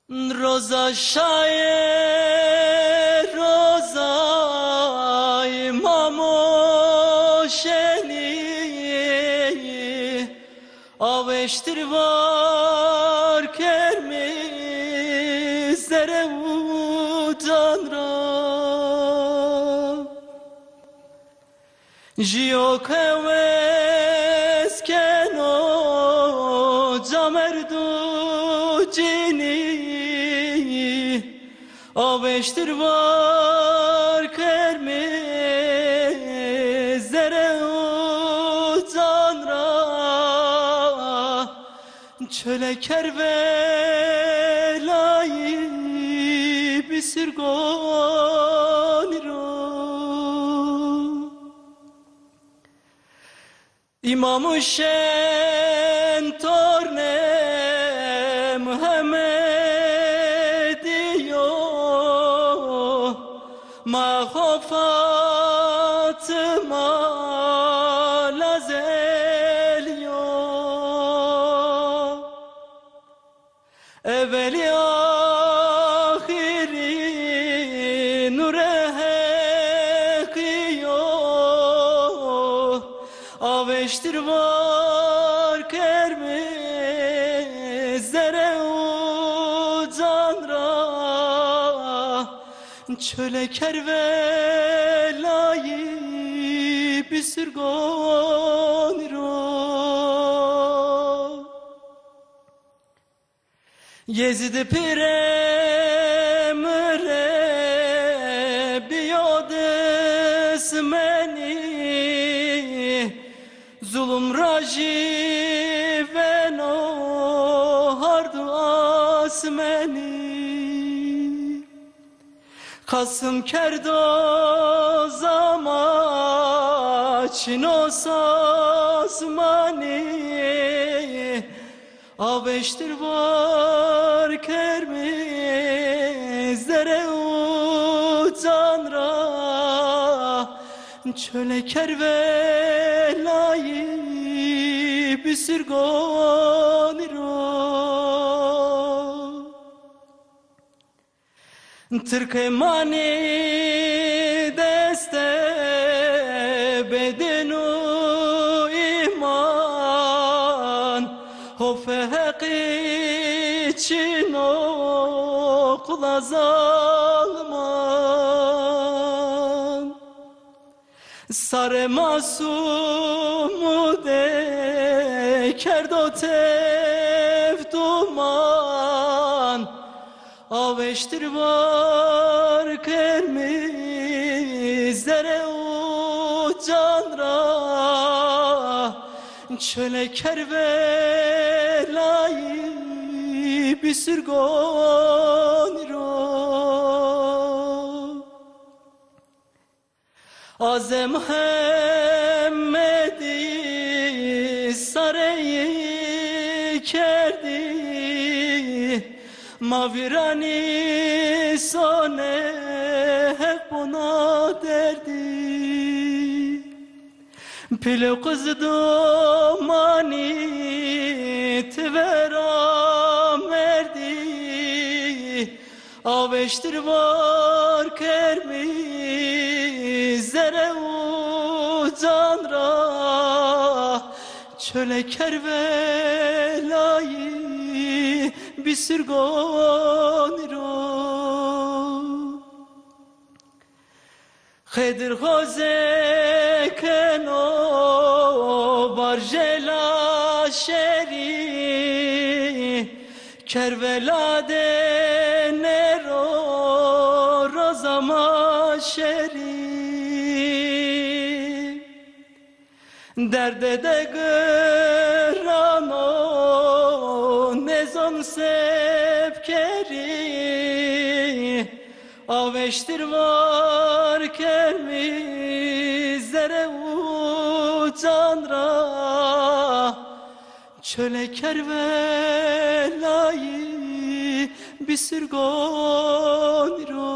روزا شایر روزا امام شنی آوشتر var kermizlere utan ra Jiyo kevez keno camerdu cini Aveştir var kermezlere utan ra Çöle kervelayı bisir goniro İmam-ı Şen torne Muhammediyo Ma Fatıma lazeliyo Evveli ahiri nure hekiyo Aveştir var kermezlere ucan ra Çöle kervelayı bisir goniro Yezid pire mre biyodes meni Zulüm raji ve no hardu asmeni Kasım kerdo zama çino sasmani Aveştir var kermezlere utan ra Çöle kervelayı bisir goniro Türk mani deste bedenu iman Hofe heqi çino kula zalman Sare masumu de kerdo tevduman Aveştir var kermizlere ucan ra Çöle kervelayı bisir goniro Azem Muhammedi sareyi kerdi Mavirani sone hep buna derdi Pilo kızdı mani tvera merdi Aveştir var kermizlere ucan ra Çöle kervelayı bisir goniro Khedir ghoze keno barjela şeri Kervelade nero rozama şeri Derde de gırano nezon sepkeri Aveştir var kermizlere ucan ra Çöle kervelayı bisir goniro